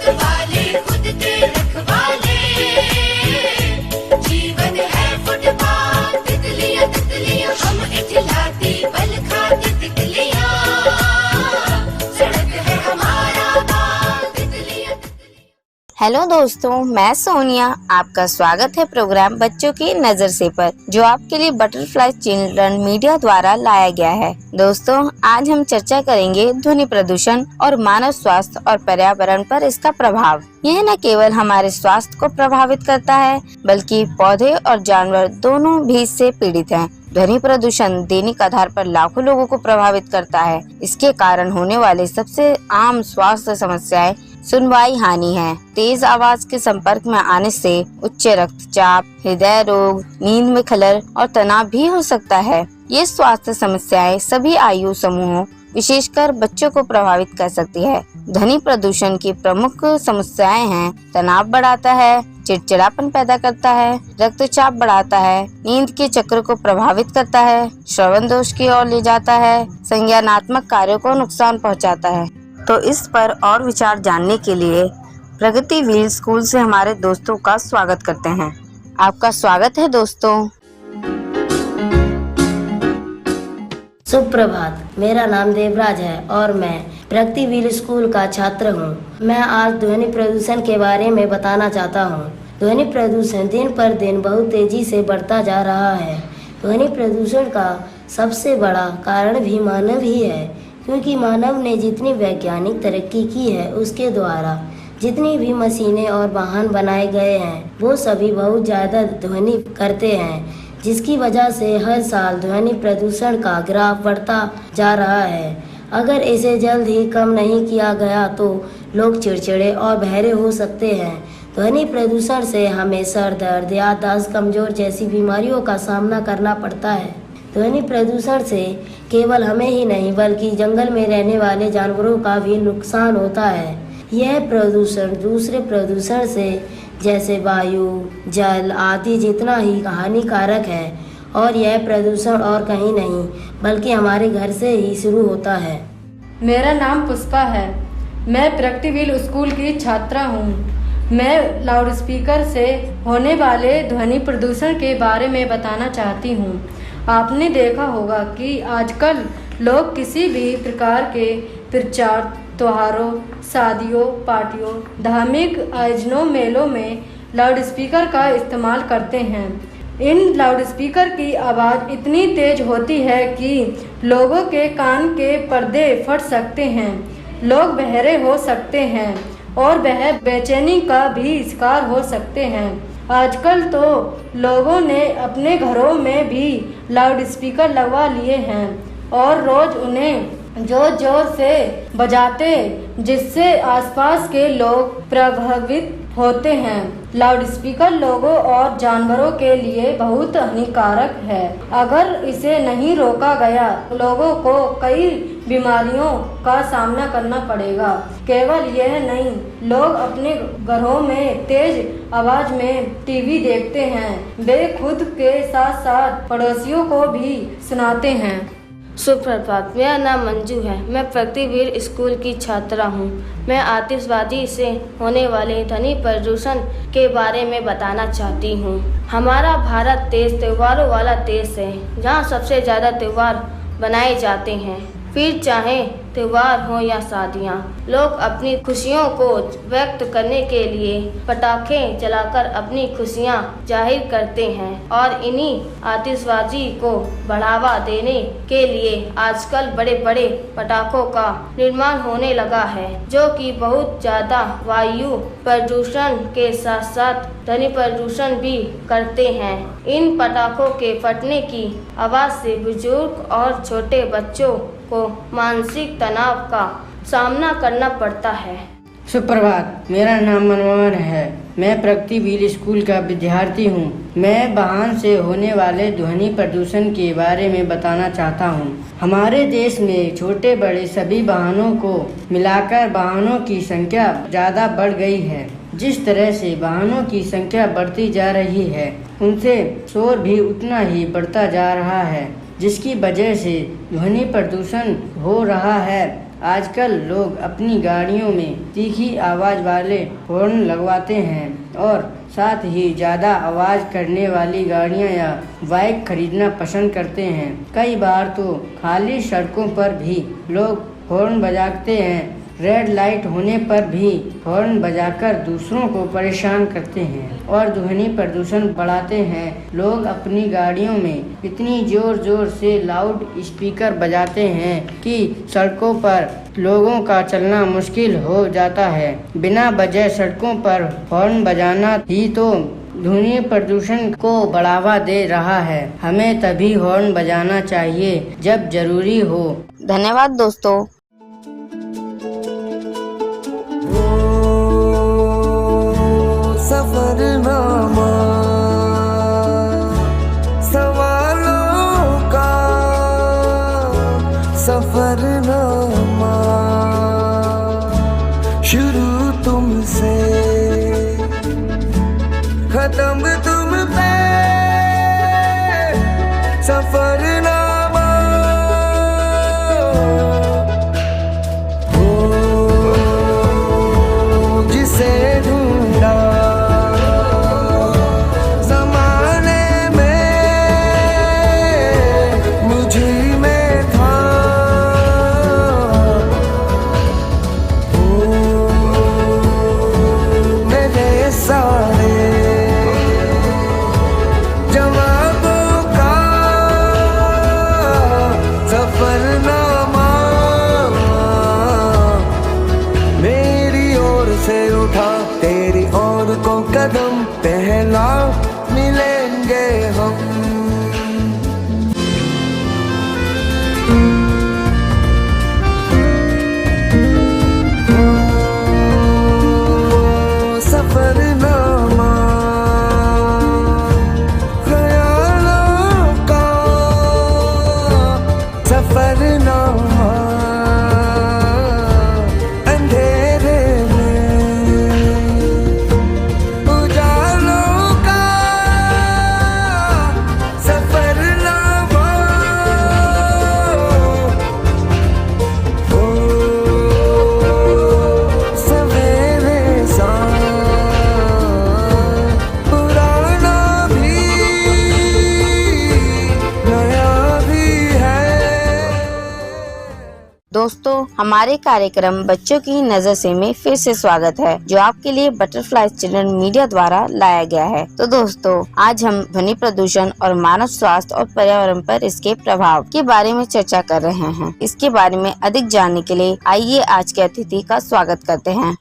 वाले खुद के रखवाले, जीवन है फुटपाथ, तितलियां तितलियां हम इठलाती बल खाती तितलियां, सड़क है हमारा बाग, तितलियां तितलियां। हेलो दोस्तों, मैं सोनिया। आपका स्वागत है प्रोग्राम बच्चों की नजर से पर, जो आपके लिए बटरफ्लाई चिल्ड्रन मीडिया द्वारा लाया गया है। दोस्तों, आज हम चर्चा करेंगे ध्वनि प्रदूषण और मानव स्वास्थ्य और पर्यावरण पर इसका प्रभाव। यह न केवल हमारे स्वास्थ्य को प्रभावित करता है, बल्कि पौधे और जानवर दोनों भी इससे पीड़ित हैं। ध्वनि प्रदूषण दैनिक आधार पर लाखों लोगों को प्रभावित करता है। इसके कारण होने वाले सबसे आम स्वास्थ्य समस्याएं सुनवाई हानि है। तेज आवाज के संपर्क में आने से उच्च रक्तचाप, हृदय रोग, नींद में खलल और तनाव भी हो सकता है। ये स्वास्थ्य समस्याएं सभी आयु समूहों, विशेषकर बच्चों को प्रभावित कर सकती है। ध्वनि प्रदूषण की प्रमुख समस्याएं हैं: तनाव बढ़ाता है, चिड़चिड़ापन पैदा करता है, रक्तचाप बढ़ाता है, नींद के चक्र को प्रभावित करता है, श्रवण दोष की ओर ले जाता है, संज्ञानात्मक कार्यों को नुकसान पहुंचाता है। तो इस पर और विचार जानने के लिए प्रगति व्हील स्कूल से हमारे दोस्तों का स्वागत करते हैं। आपका स्वागत है दोस्तों। सुप्रभात, मेरा नाम देवराज है और मैं प्रगति व्हील स्कूल का छात्र हूँ। मैं आज ध्वनि प्रदूषण के बारे में बताना चाहता हूँ। ध्वनि प्रदूषण दिन पर दिन बहुत तेजी से बढ़ता जा रहा है। ध्वनि प्रदूषण का सबसे बड़ा कारण भी मानव ही है, क्योंकि मानव ने जितनी वैज्ञानिक तरक्की की है, उसके द्वारा जितनी भी मशीनें और वाहन बनाए गए हैं, वो सभी बहुत ज़्यादा ध्वनि करते हैं, जिसकी वजह से हर साल ध्वनि प्रदूषण का ग्राफ बढ़ता जा रहा है। अगर इसे जल्द ही कम नहीं किया गया तो लोग चिड़चिड़े और बहरे हो सकते हैं। ध्वनि प्रदूषण से हमें सर दर्द, याददाश्त कमजोर जैसी बीमारियों का सामना करना पड़ता है। ध्वनि प्रदूषण से केवल हमें ही नहीं, बल्कि जंगल में रहने वाले जानवरों का भी नुकसान होता है। यह प्रदूषण दूसरे प्रदूषण से जैसे वायु, जल आदि जितना ही हानिकारक है, और यह प्रदूषण और कहीं नहीं बल्कि हमारे घर से ही शुरू होता है। मेरा नाम पुष्पा है। मैं प्रगति व्हील स्कूल की छात्रा हूँ। मैं लाउडस्पीकर से होने वाले ध्वनि प्रदूषण के बारे में बताना चाहती हूँ। आपने देखा होगा कि आजकल लोग किसी भी प्रकार के प्रचार, त्योहारों, शादियों, पार्टियों, धार्मिक आयोजनों, मेलों में लाउडस्पीकर का इस्तेमाल करते हैं। इन लाउडस्पीकर की आवाज़ इतनी तेज होती है कि लोगों के कान के पर्दे फट सकते हैं, लोग बहरे हो सकते हैं और वह बेचैनी का भी शिकार हो सकते हैं। आजकल तो लोगों ने अपने घरों में भी लाउडस्पीकर लगवा लिए हैं और रोज़ उन्हें जोर जोर से बजाते, जिससे आसपास के लोग प्रभावित होते हैं। लाउडस्पीकर लोगों और जानवरों के लिए बहुत हानिकारक है। अगर इसे नहीं रोका गया, लोगों को कई बीमारियों का सामना करना पड़ेगा। केवल यह नहीं, लोग अपने घरों में तेज आवाज में टीवी देखते हैं। वे खुद के साथ साथ पड़ोसियों को भी सुनाते हैं। सुप्रभात, मेरा नाम मंजू है। मैं प्रगति व्हील स्कूल की छात्रा हूँ। मैं आतिशबाजी से होने वाले ध्वनि प्रदूषण के बारे में बताना चाहती हूँ। हमारा भारत देश त्योहारों वाला देश है, जहाँ सबसे ज़्यादा त्यौहार बनाए जाते हैं। फिर चाहे त्यौहार हो या शादियाँ, लोग अपनी खुशियों को व्यक्त करने के लिए पटाखे जलाकर अपनी खुशियाँ जाहिर करते हैं, और इन्हीं आतिशबाजी को बढ़ावा देने के लिए आजकल बड़े बड़े पटाखों का निर्माण होने लगा है, जो कि बहुत ज़्यादा वायु प्रदूषण के साथ साथ ध्वनि प्रदूषण भी करते हैं। इन पटाखों के फटने की आवाज़ से बुजुर्ग और छोटे बच्चों को मानसिक तनाव का सामना करना पड़ता है। सुप्रभात, मेरा नाम मनोहर है। मैं प्रगति व्हील स्कूल का विद्यार्थी हूँ। मैं वाहन से होने वाले ध्वनि प्रदूषण के बारे में बताना चाहता हूँ। हमारे देश में छोटे बड़े सभी वाहनों को मिलाकर वाहनों की संख्या ज़्यादा बढ़ गई है। जिस तरह से वाहनों की संख्या बढ़ती जा रही है, उनसे शोर भी उतना ही बढ़ता जा रहा है, जिसकी वजह से ध्वनि प्रदूषण हो रहा है। आजकल लोग अपनी गाड़ियों में तीखी आवाज़ वाले हॉर्न लगवाते हैं और साथ ही ज़्यादा आवाज़ करने वाली गाड़ियां या बाइक खरीदना पसंद करते हैं। कई बार तो खाली सड़कों पर भी लोग हॉर्न बजाते हैं। रेड लाइट होने पर भी हॉर्न बजाकर दूसरों को परेशान करते हैं और ध्वनि प्रदूषण बढ़ाते हैं। लोग अपनी गाड़ियों में इतनी जोर जोर से लाउड स्पीकर बजाते हैं कि सड़कों पर लोगों का चलना मुश्किल हो जाता है। बिना वजह सड़कों पर हॉर्न बजाना ही तो ध्वनि प्रदूषण को बढ़ावा दे रहा है। हमें तभी हॉर्न बजाना चाहिए जब जरूरी हो। धन्यवाद दोस्तों। सफरनामा सवालों का सफरनामा शुरू तुमसे खत्म तुम पे सफरनामा हो जिसे ढूंढा तेरी ओर को कदम पहला मिलेंगे हम। सफरनामा ख्यालों का सफरनामा दोस्तों, हमारे कार्यक्रम बच्चों की नजर से में फिर से स्वागत है, जो आपके लिए बटरफ्लाई चिल्ड्रन मीडिया द्वारा लाया गया है। तो दोस्तों, आज हम ध्वनि प्रदूषण और मानव स्वास्थ्य और पर्यावरण पर इसके प्रभाव के बारे में चर्चा कर रहे हैं। इसके बारे में अधिक जानने के लिए आइए आज के अतिथि का स्वागत करते हैं।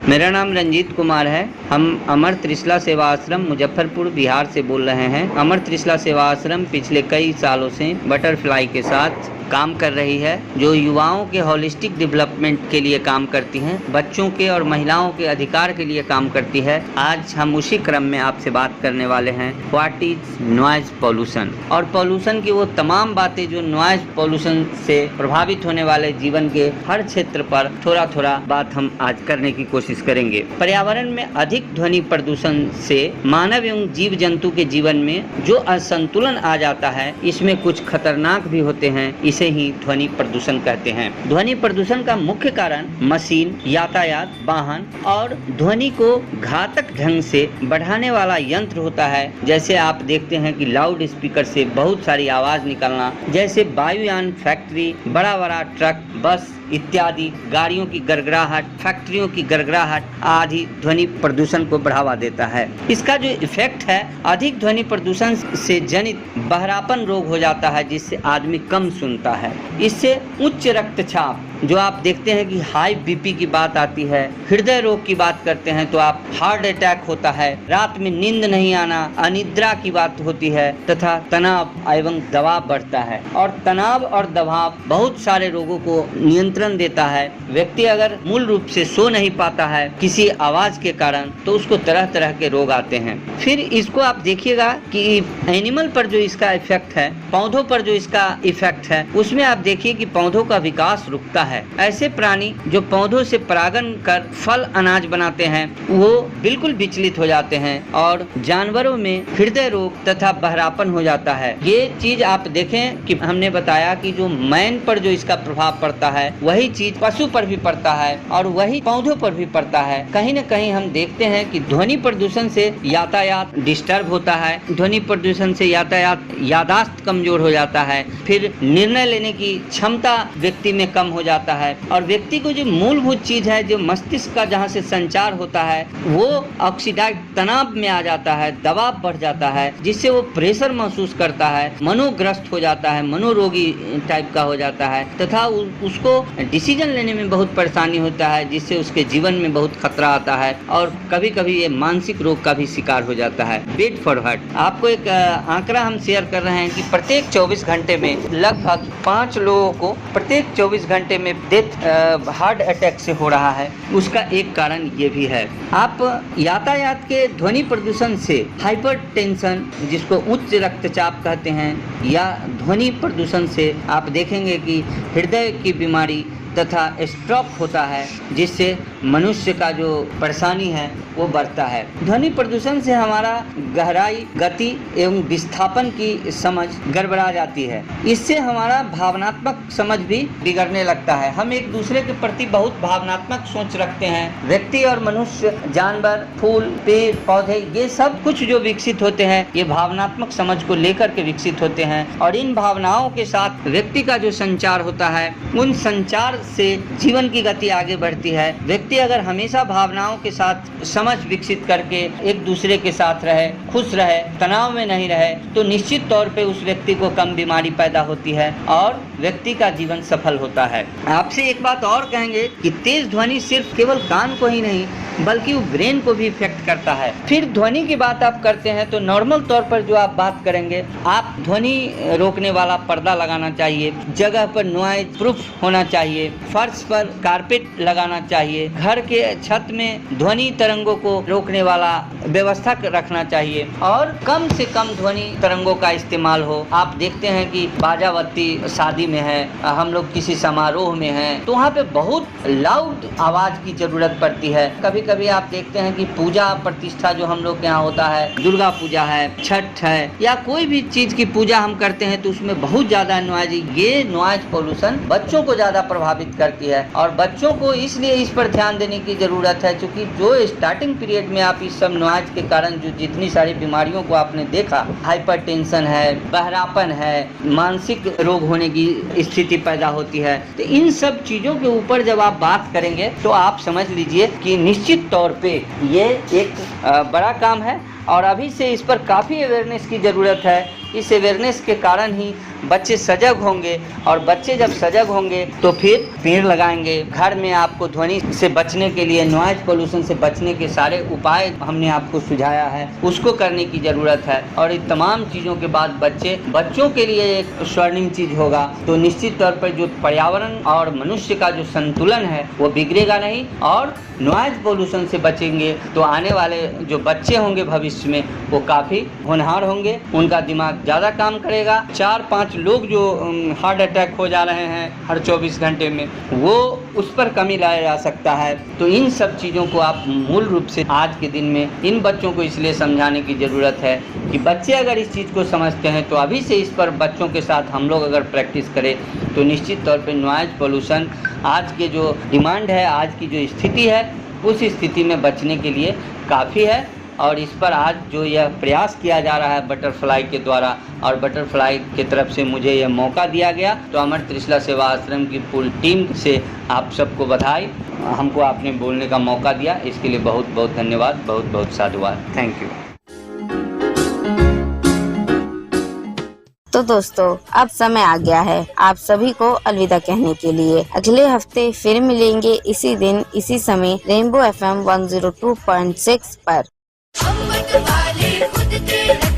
मेरा नाम रंजीत कुमार है। हम अमर त्रिशला सेवा आश्रम मुजफ्फरपुर बिहार से बोल रहे हैं। अमर त्रिशला सेवा आश्रम पिछले कई सालों से बटरफ्लाई के साथ काम कर रही है, जो युवाओं के होलिस्टिक डेवलपमेंट के लिए काम करती हैं, बच्चों के और महिलाओं के अधिकार के लिए काम करती है। आज हम उसी क्रम में आपसे बात करने वाले हैं व्हाट इज नॉइज पॉल्यूशन, और पॉल्यूशन की वो तमाम बातें जो नॉइज पॉल्यूशन से प्रभावित होने वाले जीवन के हर क्षेत्र पर थोड़ा थोड़ा बात हम आज करने की कोशिश करेंगे। पर्यावरण में अधिक ध्वनि प्रदूषण से मानव एवं जीव जंतु के जीवन में जो असंतुलन आ जाता है, इसमें कुछ खतरनाक भी होते हैं। इसे ही ध्वनि प्रदूषण कहते हैं। ध्वनि प्रदूषण का मुख्य कारण मशीन, यातायात, वाहन और ध्वनि को घातक ढंग से बढ़ाने वाला यंत्र होता है। जैसे आप देखते हैं कि लाउड स्पीकर से बहुत सारी आवाज निकलना, जैसे वायुयान, फैक्ट्री, बड़ा बड़ा ट्रक, बस इत्यादि गाड़ियों की गड़गड़ाहट, फैक्ट्रियों की गड़गड़ाहट आदि ध्वनि प्रदूषण को बढ़ावा देता है। इसका जो इफेक्ट है, अधिक ध्वनि प्रदूषण से जनित बहरापन रोग हो जाता है, जिससे आदमी कम सुनता है। इससे उच्च रक्तचाप, जो आप देखते हैं कि हाई बीपी की बात आती है, हृदय रोग की बात करते हैं तो आप हार्ट अटैक होता है, रात में नींद नहीं आना, अनिद्रा की बात होती है, तथा तनाव एवं दबाव बढ़ता है। और तनाव और दबाव बहुत सारे रोगों को नियंत्रण नियंत्रण देता है। व्यक्ति अगर मूल रूप से सो नहीं पाता है किसी आवाज के कारण तो उसको तरह तरह के रोग आते हैं। फिर इसको आप देखिएगा कि एनिमल पर जो इसका इफेक्ट है, पौधों पर जो इसका इफेक्ट है, उसमें आप देखिए कि पौधों का विकास रुकता है। ऐसे प्राणी जो पौधों से परागण कर फल अनाज बनाते हैं वो बिल्कुल विचलित हो जाते हैं और जानवरों में हृदय रोग तथा बहरापन हो जाता है। ये चीज आप देखें कि हमने बताया कि जो मैन पर जो इसका प्रभाव पड़ता है वही चीज पशु पर भी पड़ता है और वही पौधों पर भी पड़ता है। कहीं न कहीं हम देखते हैं कि ध्वनि प्रदूषण से यातायात डिस्टर्ब होता है, ध्वनि प्रदूषण से यादाश्त कमजोर हो जाता है, फिर निर्णय लेने की क्षमता व्यक्ति में कम हो जाता है और व्यक्ति को जो मूलभूत चीज है, जो मस्तिष्क का जहाँ से संचार होता है, वो ऑक्सीडाइज तनाव में आ जाता है, दबाव बढ़ जाता है, जिससे वो प्रेशर महसूस करता है, मनोग्रस्त हो जाता है, मनोरोगी टाइप का हो जाता है तथा उसको डिसीजन लेने में बहुत परेशानी होता है, जिससे उसके जीवन में बहुत खतरा आता है और कभी कभी ये मानसिक रोग का भी शिकार हो जाता है। बेड फॉर हार्ट, आपको एक आंकड़ा हम शेयर कर रहे हैं कि प्रत्येक 24 घंटे में लगभग 5 लोगों को प्रत्येक 24 घंटे में डेथ हार्ट अटैक से हो रहा है। उसका एक कारण ये भी है। आप यातायात के ध्वनि प्रदूषण से हाइपरटेंशन, जिसको उच्च रक्तचाप कहते हैं, या ध्वनि प्रदूषण से आप देखेंगे कि हृदय की बीमारी तथा स्ट्रोक होता है, जिससे मनुष्य का जो परेशानी है वो बढ़ता है। ध्वनि प्रदूषण से हमारा गहराई, गति एवं विस्थापन की समझ गड़बड़ा जाती है। इससे हमारा भावनात्मक समझ भी बिगड़ने लगता है। हम एक दूसरे के प्रति बहुत भावनात्मक सोच रखते हैं। व्यक्ति और मनुष्य, जानवर, फूल, पेड़, पौधे, ये सब कुछ जो विकसित होते हैं ये भावनात्मक समझ को लेकर के विकसित होते हैं और इन भावनाओं के साथ व्यक्ति का जो संचार होता है, उन संचार से जीवन की गति आगे बढ़ती है। व्यक्ति अगर हमेशा भावनाओं के साथ समझ विकसित करके एक दूसरे के साथ रहे, खुश रहे, तनाव में नहीं रहे, तो निश्चित तौर पे उस व्यक्ति को कम बीमारी पैदा होती है और व्यक्ति का जीवन सफल होता है। आपसे एक बात और कहेंगे कि तेज ध्वनि सिर्फ केवल कान को ही नहीं बल्कि वो ब्रेन को भी इफेक्ट करता है। फिर ध्वनि की बात आप करते हैं तो नॉर्मल तौर पर जो आप बात करेंगे, आप ध्वनि रोकने वाला पर्दा लगाना चाहिए, जगह पर नॉइज प्रूफ होना चाहिए, फर्श पर कारपेट लगाना चाहिए, घर के छत में ध्वनि तरंगों को रोकने वाला व्यवस्था रखना चाहिए और कम से कम ध्वनि तरंगों का इस्तेमाल हो। आप देखते हैं कि बाजा बत्ती शादी में है, हम लोग किसी समारोह में हैं तो वहाँ पे बहुत लाउड आवाज की जरूरत पड़ती है। कभी कभी आप देखते हैं कि पूजा प्रतिष्ठा जो हम लोग के यहाँ होता है, दुर्गा पूजा है, छठ है या कोई भी चीज की पूजा हम करते हैं तो उसमें बहुत ज्यादा नॉइज, ये नॉइज पोल्यूशन बच्चों को ज्यादा प्रभावित करती है और बच्चों को इसलिए इस पर ध्यान देने की जरूरत है क्योंकि जो स्टार्टिंग पीरियड में आप इस सब नॉइज के कारण जो जितनी सारी बीमारियों को आपने देखा, हाइपरटेंशन है, बहरापन है, मानसिक रोग होने की स्थिति पैदा होती है, तो इन सब चीजों के ऊपर जब आप बात करेंगे तो आप समझ लीजिए कि निश्चित तौर पे ये एक बड़ा काम है और अभी से इस पर काफ़ी अवेयरनेस की ज़रूरत है। इस अवेयरनेस के कारण ही बच्चे सजग होंगे और बच्चे जब सजग होंगे तो फिर पेड़ लगाएंगे। घर में आपको ध्वनि से बचने के लिए, नॉइज पोल्यूशन से बचने के सारे उपाय हमने आपको सुझाया है, उसको करने की ज़रूरत है और इन तमाम चीज़ों के बाद बच्चों के लिए एक स्वर्णिम चीज़ होगा तो निश्चित तौर पर जो पर्यावरण और मनुष्य का जो संतुलन है वो बिगड़ेगा नहीं और नॉइज पोल्यूशन से बचेंगे तो आने वाले जो बच्चे होंगे भविष्य में वो काफ़ी होनहार होंगे, उनका दिमाग ज़्यादा काम करेगा। 4-5 लोग जो हार्ट अटैक हो जा रहे हैं हर 24 घंटे में, वो उस पर कमी लाया जा सकता है। तो इन सब चीज़ों को आप मूल रूप से आज के दिन में इन बच्चों को इसलिए समझाने की ज़रूरत है कि बच्चे अगर इस चीज़ को समझते हैं तो अभी से इस पर बच्चों के साथ हम लोग अगर प्रैक्टिस करें तो निश्चित तौर पर नॉइज पोल्यूशन आज के जो डिमांड है, आज की जो स्थिति है, उस स्थिति में बचने के लिए काफ़ी है। और इस पर आज जो यह प्रयास किया जा रहा है बटरफ्लाई के द्वारा और बटरफ्लाई की तरफ से मुझे यह मौका दिया गया, तो अमर त्रिशला सेवा आश्रम की पूरी टीम से आप सबको बधाई। हमको आपने बोलने का मौका दिया, इसके लिए बहुत बहुत धन्यवाद, बहुत बहुत साधुवाद। Thank you. तो दोस्तों, अब समय आ गया है आप सभी को अलविदा कहने के लिए। अगले हफ्ते फिर मिलेंगे इसी दिन इसी समय रेनबो FM 102.6 पर। हम वाले खुद के